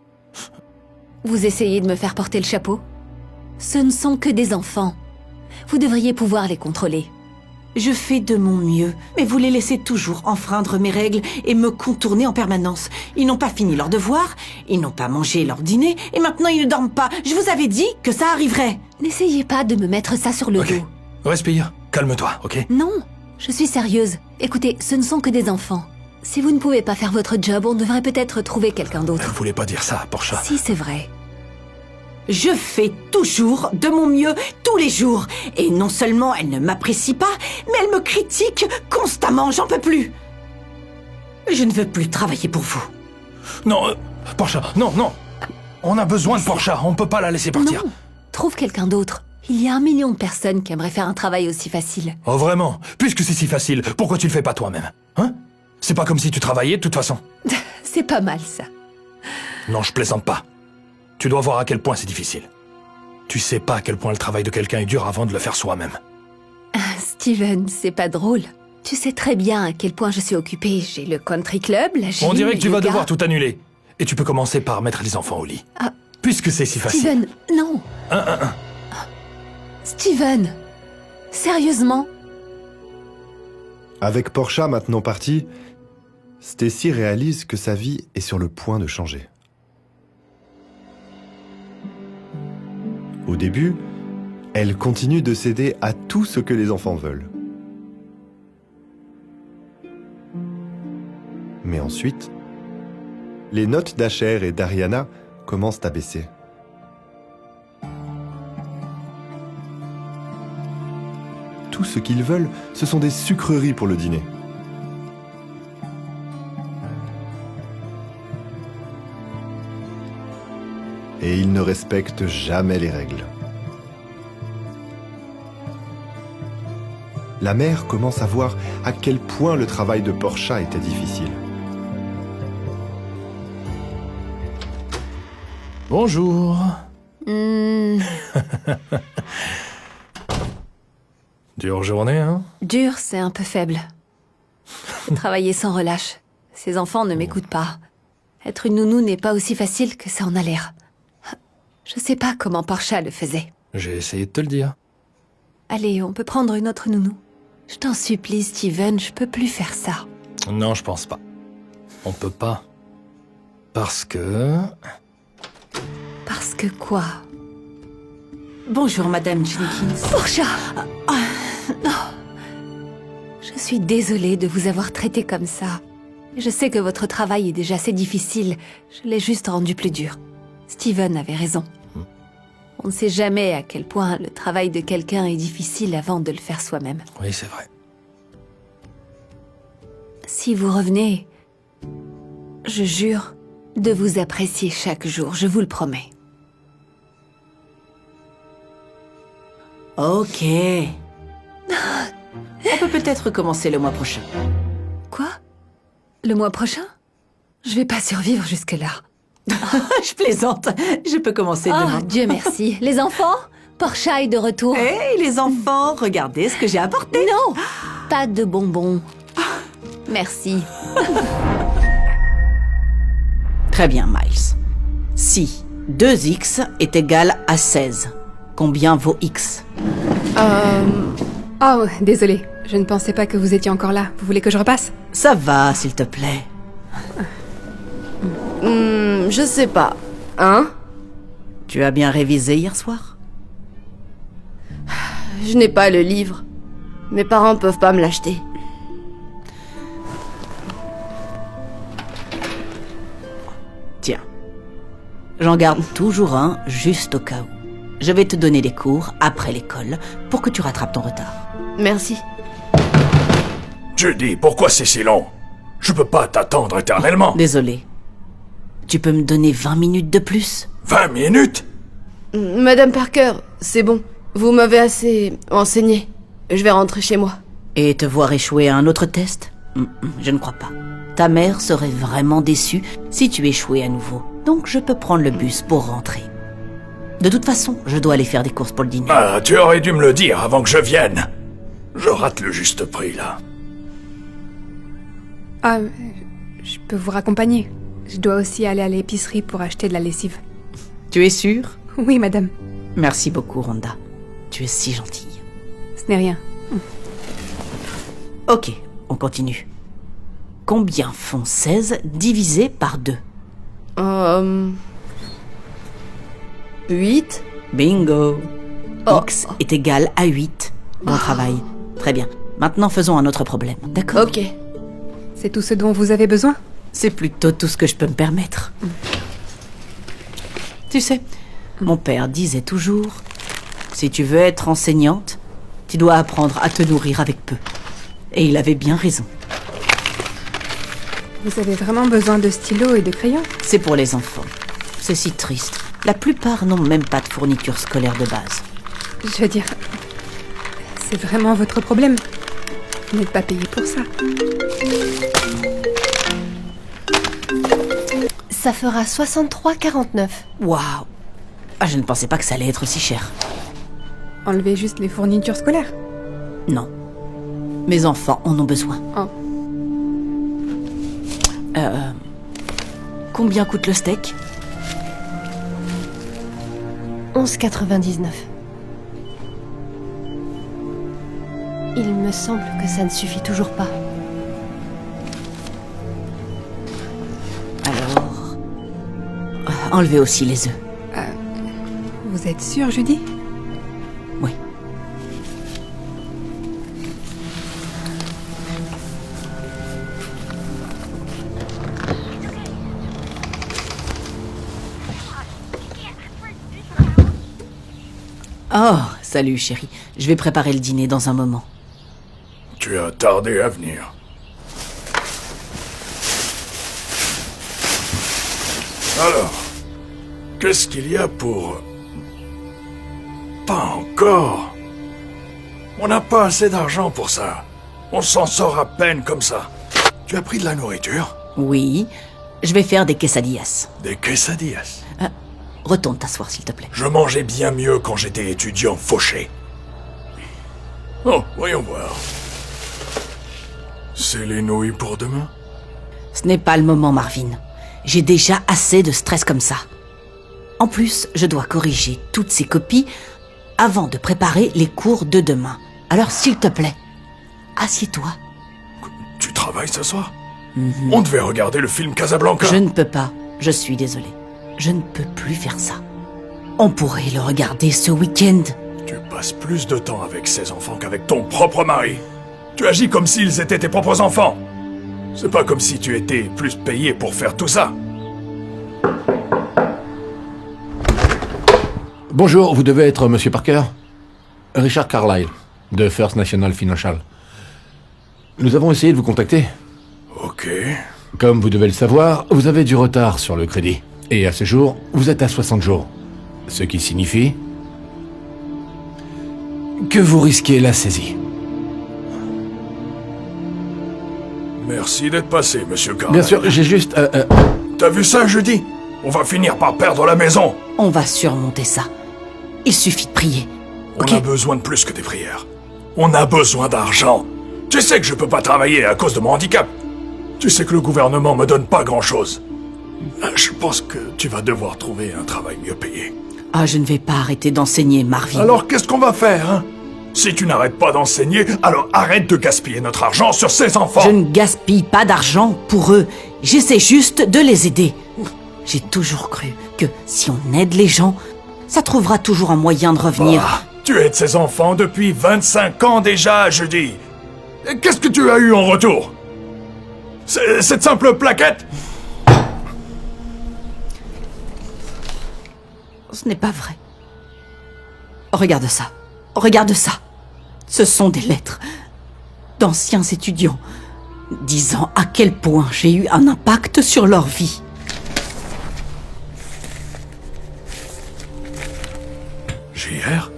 Vous essayez de me faire porter le chapeau? Ce ne sont que des enfants. Vous devriez pouvoir les contrôler. Je fais de mon mieux, mais vous les laissez toujours enfreindre mes règles et me contourner en permanence. Ils n'ont pas fini leur devoir, ils n'ont pas mangé leur dîner, et maintenant ils ne dorment pas. Je vous avais dit que ça arriverait. N'essayez pas de me mettre ça sur le Ok, dos. respire, calme-toi, ok? Non, je suis sérieuse. Écoutez, ce ne sont que des enfants. Si vous ne pouvez pas faire votre job, on devrait peut-être trouver quelqu'un d'autre. Elle voulait pas dire ça, Portia. Si, c'est vrai. Je fais toujours de mon mieux, tous les jours. Et non seulement elle ne m'apprécie pas, mais elle me critique constamment, j'en peux plus. Je ne veux plus travailler pour vous. Non, Portia, non. On a besoin de Portia, on peut pas la laisser partir. Non, trouve quelqu'un d'autre. Il y a 1 million de personnes qui aimeraient faire un travail aussi facile. Oh vraiment? Puisque c'est si facile, pourquoi tu le fais pas toi-même? Hein? C'est pas comme si tu travaillais de toute façon. C'est pas mal, ça. Non, je plaisante pas. Tu dois voir à quel point c'est difficile. Tu sais pas à quel point le travail de quelqu'un est dur avant de le faire soi-même. Steven, c'est pas drôle. Tu sais très bien à quel point je suis occupée. J'ai le country club, la gym, On dirait que tu le vas yoga. devoir tout annuler. Et tu peux commencer par mettre les enfants au lit. Ah. Puisque c'est si facile. Steven, non. Steven, sérieusement? Avec Portia maintenant partie, Stacy réalise que sa vie est sur le point de changer. Au début, elle continue de céder à tout ce que les enfants veulent. Mais ensuite, les notes d'Asher et d'Ariana commencent à baisser. Tout ce qu'ils veulent, ce sont des sucreries pour le dîner. Et ils ne respectent jamais les règles. La mère commence à voir à quel point le travail de Portia était difficile. Bonjour. Dure journée, hein? Dur, c'est un peu faible. Faut travailler sans relâche. Ces enfants ne m'écoutent pas. Être une nounou n'est pas aussi facile que ça en a l'air. Je sais pas comment Portia le faisait. J'ai essayé de te le dire. Allez, on peut prendre une autre nounou. Je t'en supplie, Steven, je peux plus faire ça. Non, je pense pas. On peut pas. Parce que... Parce que quoi? Bonjour, Madame Jenkins. Portia! Non. Je suis désolée de vous avoir traité comme ça. Je sais que votre travail est déjà assez difficile. Je l'ai juste rendu plus dur. Steven avait raison. On ne sait jamais à quel point le travail de quelqu'un est difficile avant de le faire soi-même. Oui, c'est vrai. Si vous revenez, je jure de vous apprécier chaque jour, je vous le promets. Ok. On peut peut-être commencer le mois prochain. Quoi? Le mois prochain? Je vais pas survivre jusque-là. Je plaisante. Je peux commencer demain. Oh, Dieu merci. Les enfants? Portia est de retour. Hey, les enfants, regardez ce que j'ai apporté. Non, pas de bonbons. Merci. Très bien, Miles. Si 2x est égal à 16, combien vaut x? Oh, désolé. Je ne pensais pas que vous étiez encore là. Vous voulez que je repasse? Ça va, s'il te plaît. Je sais pas. Hein? Tu as bien révisé hier soir? Je n'ai pas le livre. Mes parents peuvent pas me l'acheter. Tiens. J'en garde toujours un, juste au cas où. Je vais te donner des cours après l'école pour que tu rattrapes ton retard. Merci. Judy, pourquoi c'est si long? Je peux pas t'attendre éternellement. Désolé. Tu peux me donner 20 minutes de plus? 20 minutes? Madame Parker, c'est bon. Vous m'avez assez enseigné. Je vais rentrer chez moi. Et te voir échouer à un autre test? Je ne crois pas. Ta mère serait vraiment déçue si tu échouais à nouveau. Donc je peux prendre le bus pour rentrer. De toute façon, je dois aller faire des courses pour le dîner. Ah, tu aurais dû me le dire avant que je vienne. Je rate le juste prix, là. Ah, je peux vous raccompagner. Je dois aussi aller à l'épicerie pour acheter de la lessive. Tu es sûre? Oui, madame. Merci beaucoup, Rhonda. Tu es si gentille. Ce n'est rien. Ok, on continue. Combien font 16 divisé par 2? 8. Bingo. X est égal à 8. Bon travail. Très bien. Maintenant, faisons un autre problème, d'accord? Ok. C'est tout ce dont vous avez besoin? C'est plutôt tout ce que je peux me permettre. Tu sais, mon père disait toujours, si tu veux être enseignante, tu dois apprendre à te nourrir avec peu. Et il avait bien raison. Vous avez vraiment besoin de stylos et de crayons? C'est pour les enfants. C'est si triste. La plupart n'ont même pas de fourniture scolaire de base. Je veux dire, c'est vraiment votre problème. Vous n'êtes pas payé pour ça. Ça fera 63,49. Waouh! Ah, je ne pensais pas que ça allait être si cher. Enlevez juste les fournitures scolaires. Non. Mes enfants en ont besoin. Oh. Combien coûte le steak? 11,99. Il me semble que ça ne suffit toujours pas. Alors... enlevez aussi les œufs. Vous êtes sûre, Judy? Oui. Oh, salut chérie. Je vais préparer le dîner dans un moment. Tu as tardé à venir. Alors, qu'est-ce qu'il y a pour... Pas encore. On n'a pas assez d'argent pour ça. On s'en sort à peine comme ça. Tu as pris de la nourriture? Oui, je vais faire des quesadillas. Des quesadillas? Retourne t'asseoir, s'il te plaît. Je mangeais bien mieux quand j'étais étudiant fauché. Oh, voyons voir. C'est les nouilles pour demain? Ce n'est pas le moment, Marvin. J'ai déjà assez de stress comme ça. En plus, je dois corriger toutes ces copies avant de préparer les cours de demain. Alors, s'il te plaît, Assieds-toi. Tu travailles ce soir? On devait regarder le film Casablanca. Je ne peux pas. Je suis désolée. Je ne peux plus faire ça. On pourrait le regarder ce week-end. Tu passes plus de temps avec ces enfants qu'avec ton propre mari. Tu agis comme s'ils étaient tes propres enfants. C'est pas comme si tu étais plus payé pour faire tout ça. Bonjour, vous devez être Monsieur Parker? Richard Carlyle, de First National Financial. Nous avons essayé de vous contacter. Ok. Comme vous devez le savoir, vous avez du retard sur le crédit. Et à ce jour, vous êtes à 60 jours. Ce qui signifie que vous risquez la saisie. Merci d'être passé, Monsieur Carlyle. Bien sûr, j'ai juste... T'as vu ça, jeudi? On va finir par perdre la maison. On va surmonter ça. Il suffit de prier. On a besoin de plus que des prières. On a besoin d'argent. Tu sais que je peux pas travailler à cause de mon handicap. Tu sais que le gouvernement me donne pas grand-chose. Je pense que tu vas devoir trouver un travail mieux payé. Ah, je ne vais pas arrêter d'enseigner, Marvin. Alors qu'est-ce qu'on va faire, hein? Si tu n'arrêtes pas d'enseigner, alors arrête de gaspiller notre argent sur ces enfants. Je ne gaspille pas d'argent pour eux. J'essaie juste de les aider. J'ai toujours cru que si on aide les gens, ça trouvera toujours un moyen de revenir. Tu aides ces enfants depuis 25 ans déjà, je dis. Qu'est-ce que tu as eu en retour? Cette simple plaquette? Ce n'est pas vrai. Regarde ça. Regarde ça. Ce sont des lettres d'anciens étudiants disant à quel point j'ai eu un impact sur leur vie. JR?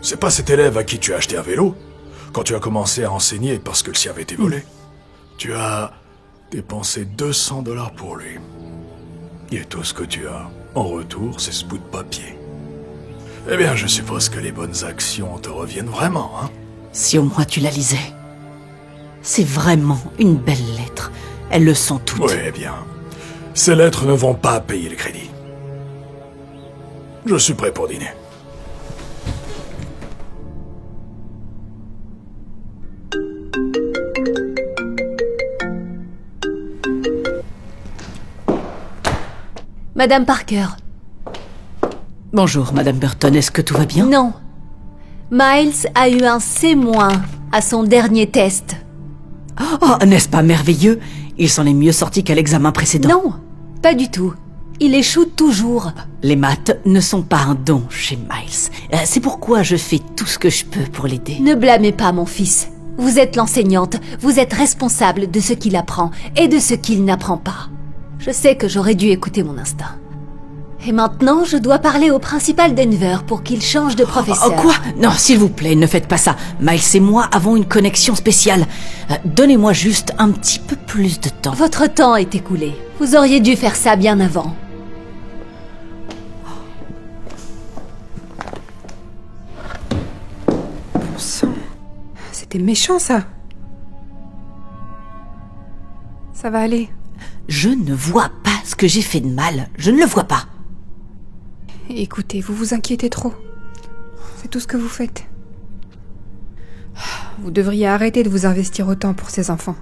C'est pas cet élève à qui tu as acheté un vélo? Quand tu as commencé à enseigner parce que le sien avait été volé? Tu as dépensé 200 $ pour lui. Et tout ce que tu as en retour, c'est ce bout de papier. Eh bien, je suppose que les bonnes actions te reviennent vraiment, hein? Si au moins tu la lisais. C'est vraiment une belle lettre. Elles le sont toutes. Oui, eh bien. Ces lettres ne vont pas payer le crédit. Je suis prêt pour dîner. Madame Parker. Bonjour, Madame Burton, est-ce que tout va bien? Non. Miles a eu un C- à son dernier test. Oh, n'est-ce pas merveilleux? Il s'en est mieux sorti qu'à l'examen précédent. Non, pas du tout. Il échoue toujours. Les maths ne sont pas un don chez Miles. C'est pourquoi je fais tout ce que je peux pour l'aider. Ne blâmez pas mon fils. Vous êtes l'enseignante, vous êtes responsable de ce qu'il apprend et de ce qu'il n'apprend pas. Je sais que j'aurais dû écouter mon instinct. Et maintenant, je dois parler au principal Denver pour qu'il change de professeur. Oh, quoi? Non, s'il vous plaît, ne faites pas ça. Miles et moi avons une connexion spéciale. Donnez-moi juste un petit peu plus de temps. Votre temps est écoulé. Vous auriez dû faire ça bien avant. Bon sang. C'était méchant, ça. Ça va aller. Je ne vois pas ce que j'ai fait de mal. Je ne le vois pas. Écoutez, vous vous inquiétez trop. C'est tout ce que vous faites. Vous devriez arrêter de vous investir autant pour ces enfants.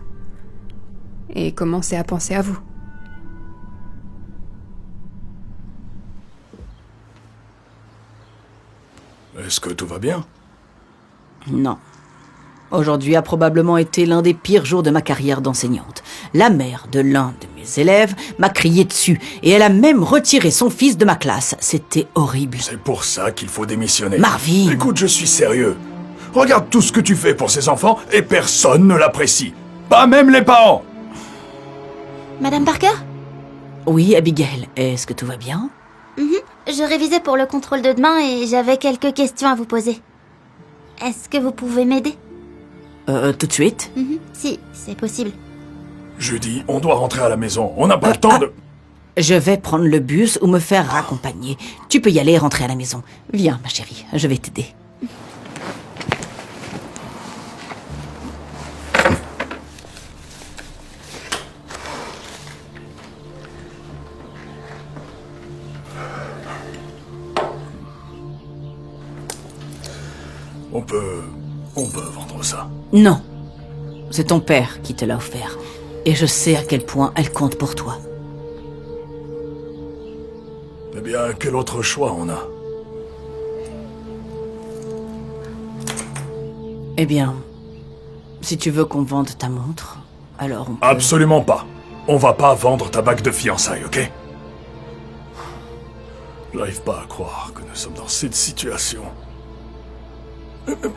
Et commencer à penser à vous. Est-ce que tout va bien? Non. Aujourd'hui a probablement été l'un des pires jours de ma carrière d'enseignante. La mère de l'un de mes élèves m'a crié dessus et elle a même retiré son fils de ma classe. C'était horrible. C'est pour ça qu'il faut démissionner. Marvin! Écoute, je suis sérieux. Regarde tout ce que tu fais pour ces enfants et personne ne l'apprécie. Pas même les parents. Madame Parker? Oui, Abigail. Est-ce que tout va bien? Je révisais pour le contrôle de demain et j'avais quelques questions à vous poser. Est-ce que vous pouvez m'aider? Tout de suite? Si, c'est possible. Jeudi, on doit rentrer à la maison. On n'a pas le temps de... Je vais prendre le bus ou me faire raccompagner. Tu peux y aller et rentrer à la maison. Viens, ma chérie, je vais t'aider. On peut vendre ça. Non, C'est ton père qui te l'a offert. Et je sais à quel point elle compte pour toi. Eh bien, quel autre choix on a? Eh bien, si tu veux qu'on vende ta montre, alors on peut... Absolument pas. On va pas vendre ta bague de fiançailles, ok? J'arrive pas à croire que nous sommes dans cette situation.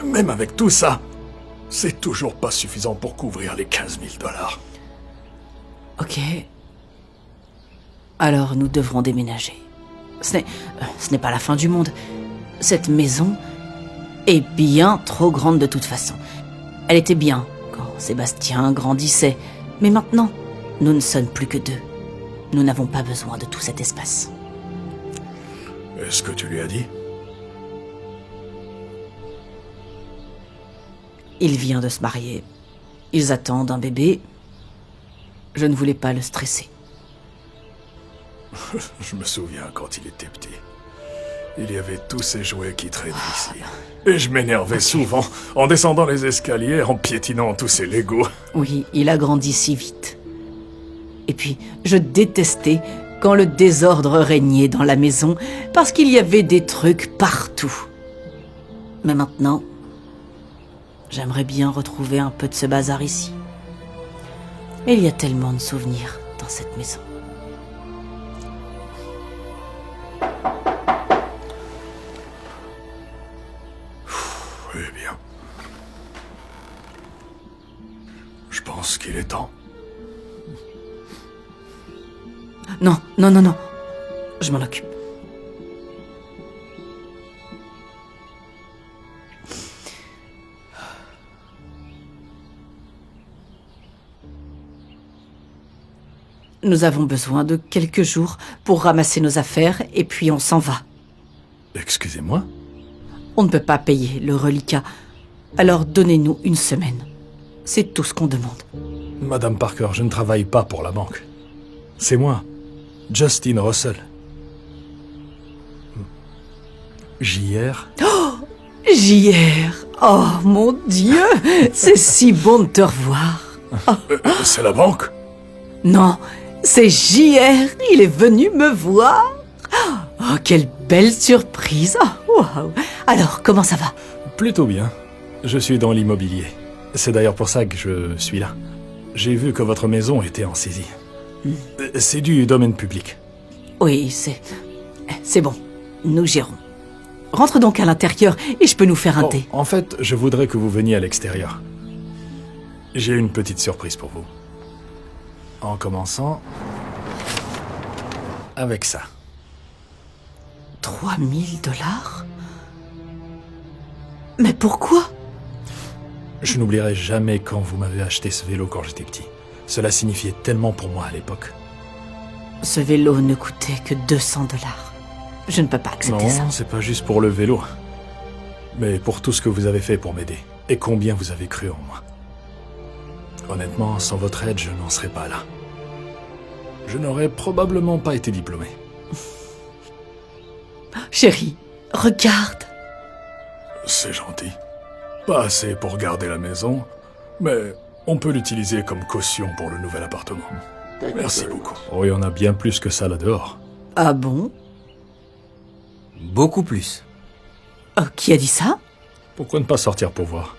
Même avec tout ça, c'est toujours pas suffisant pour couvrir les 15 000 $. Ok. Alors nous devrons déménager. Ce n'est pas la fin du monde. Cette maison est bien trop grande de toute façon. Elle était bien quand Sébastien grandissait. Mais maintenant, nous ne sommes plus que 2. Nous n'avons pas besoin de tout cet espace. Est-ce que tu lui as dit? Il vient de se marier. Ils attendent un bébé. Je ne voulais pas le stresser. Je me souviens quand il était petit. Il y avait tous ces jouets qui traînaient ici. Et je m'énervais souvent en descendant les escaliers, en piétinant tous ces Legos. Oui, il a grandi si vite. Et puis, je détestais quand le désordre régnait dans la maison parce qu'il y avait des trucs partout. Mais maintenant, j'aimerais bien retrouver un peu de ce bazar ici. Et il y a tellement de souvenirs dans cette maison. Eh bien, je pense qu'il est temps. Non, non, non, non. Je m'en occupe. Nous avons besoin de quelques jours pour ramasser nos affaires et puis on s'en va. Excusez-moi? On ne peut pas payer le reliquat. Alors donnez-nous une semaine. C'est tout ce qu'on demande. Madame Parker, je ne travaille pas pour la banque. C'est moi, Justin Russell. JR. Oh, JR. Oh mon Dieu, c'est si bon de te revoir. C'est la banque? Non, c'est JR. Il est venu me voir. Oh, quelle belle surprise. Oh, wow. Alors, comment ça va? Plutôt bien. Je suis dans l'immobilier. C'est d'ailleurs pour ça que je suis là. J'ai vu que votre maison était en saisie. C'est du domaine public. Oui, c'est bon. Nous gérons. Rentre donc à l'intérieur et je peux nous faire un thé. En fait, je voudrais que vous veniez à l'extérieur. J'ai une petite surprise pour vous. En commençant avec ça. 3 000 $? Mais pourquoi? Je n'oublierai jamais quand vous m'avez acheté ce vélo quand j'étais petit. Cela signifiait tellement pour moi à l'époque. Ce vélo ne coûtait que 200 $. Je ne peux pas accepter ça. Non, c'est pas juste pour le vélo. Mais pour tout ce que vous avez fait pour m'aider. Et combien vous avez cru en moi. Honnêtement, sans votre aide, je n'en serais pas là. Je n'aurais probablement pas été diplômé. Chérie, regarde. C'est gentil. Pas assez pour garder la maison, mais on peut l'utiliser comme caution pour le nouvel appartement. Merci beaucoup. Oh, il y en a bien plus que ça là dehors. Ah bon? Beaucoup plus. Oh, qui a dit ça? Pourquoi ne pas sortir pour voir?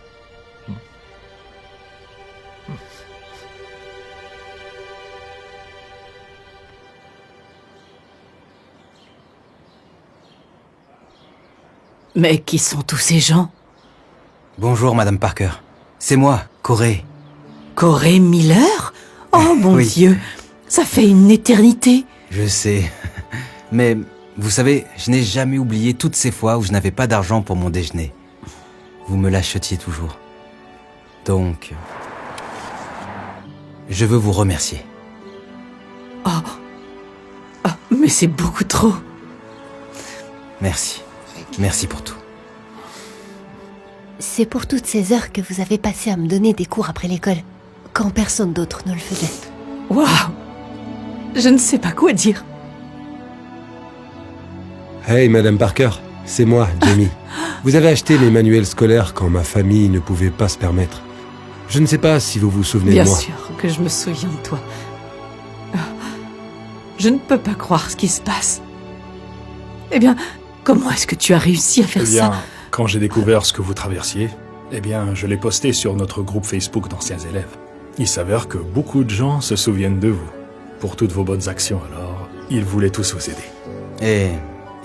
Mais qui sont tous ces gens? Bonjour, Madame Parker. C'est moi, Corey. Corey Miller? Oh mon Oui. Dieu, ça fait une éternité. Je sais. Mais, vous savez, je n'ai jamais oublié toutes ces fois où je n'avais pas d'argent pour mon déjeuner. Vous me l'achetiez toujours. Donc, je veux vous remercier. Oh, mais c'est beaucoup trop. Merci. Merci pour tout. C'est pour toutes ces heures que vous avez passé à me donner des cours après l'école, quand personne d'autre ne le faisait. Waouh! Je ne sais pas quoi dire. Hey, Madame Parker, c'est moi, Jamie. Vous avez acheté les manuels scolaires quand ma famille ne pouvait pas se permettre. Je ne sais pas si vous vous souvenez Bien de moi. sûr que je me souviens de toi. Je ne peux pas croire ce qui se passe. Eh bien, comment est-ce que tu as réussi à faire Eh bien, ça? quand j'ai découvert ce que vous traversiez, eh bien, je l'ai posté sur notre groupe Facebook d'anciens élèves. Il s'avère que beaucoup de gens se souviennent de vous, pour toutes vos bonnes actions, alors ils voulaient tous vous aider. Et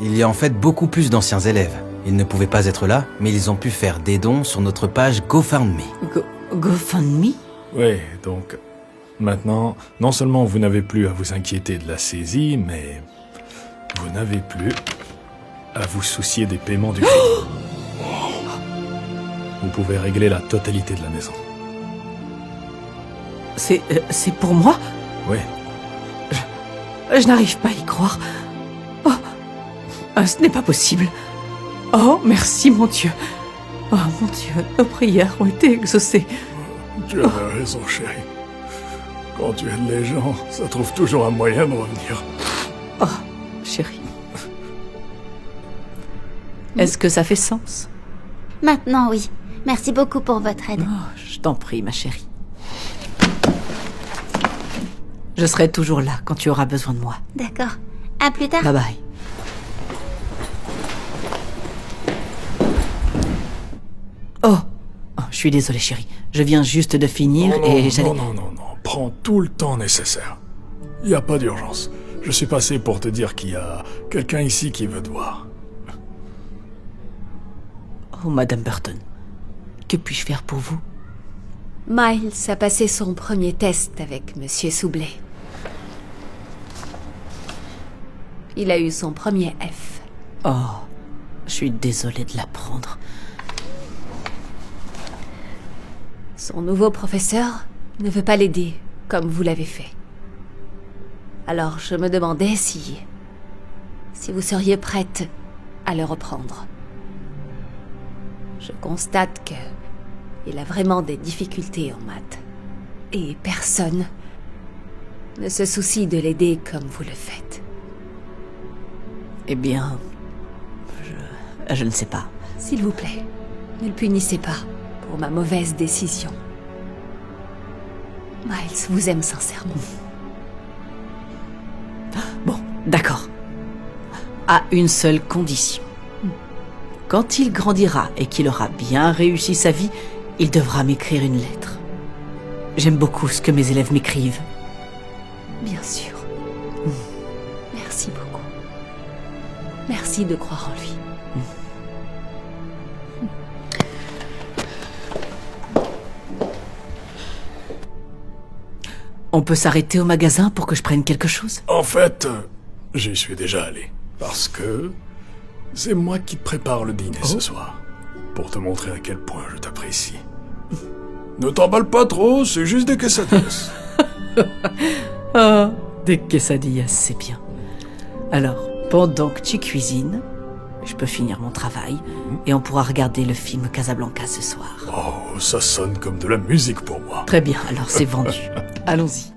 il y a en fait beaucoup plus d'anciens élèves. Ils ne pouvaient pas être là, mais ils ont pu faire des dons sur notre page GoFundMe. GoFundMe? Oui, donc, maintenant, non seulement vous n'avez plus à vous inquiéter de la saisie, mais vous n'avez plus à vous soucier des paiements du crédit. Vous pouvez régler la totalité de la maison. C'est pour moi? Oui. Je n'arrive pas à y croire. Oh, ce n'est pas possible. Oh, merci mon Dieu. Oh mon Dieu, nos prières ont été exaucées. Tu avais raison, chérie. Quand tu aides les gens, ça trouve toujours un moyen de revenir. Oh, chérie. Est-ce que ça fait sens? Maintenant, oui. Merci beaucoup pour votre aide. Oh, je t'en prie, ma chérie. Je serai toujours là quand tu auras besoin de moi. D'accord. À plus tard. Bye bye. Oh, je suis désolée, chérie. Je viens juste de finir et j'allais... Non. Prends tout le temps nécessaire. Il n'y a pas d'urgence. Je suis passé pour te dire qu'il y a quelqu'un ici qui veut te voir. Oh, Madame Burton, que puis-je faire pour vous? Miles a passé son premier test avec Monsieur Soublet. Il a eu son premier F. Oh, je suis désolée de l'apprendre. Son nouveau professeur ne veut pas l'aider comme vous l'avez fait. Alors je me demandais si vous seriez prête à le reprendre. Je constate que il a vraiment des difficultés en maths. Et personne ne se soucie de l'aider comme vous le faites. Eh bien, je ne sais pas. S'il vous plaît, ne le punissez pas pour ma mauvaise décision. Miles vous aime sincèrement. Bon, d'accord. À une seule condition. Quand il grandira et qu'il aura bien réussi sa vie, il devra m'écrire une lettre. J'aime beaucoup ce que mes élèves m'écrivent. Bien sûr. Merci beaucoup. Merci de croire en lui. On peut s'arrêter au magasin pour que je prenne quelque chose? En fait, j'y suis déjà allé. Parce que c'est moi qui prépare le dîner ce soir. Pour te montrer à quel point je t'apprécie. Ne t'emballe pas trop, c'est juste des quesadillas. Oh, des quesadillas, c'est bien. Alors, pendant que tu cuisines, je peux finir mon travail et on pourra regarder le film Casablanca ce soir. Oh, ça sonne comme de la musique pour moi. Très bien, alors c'est vendu. Allons-y.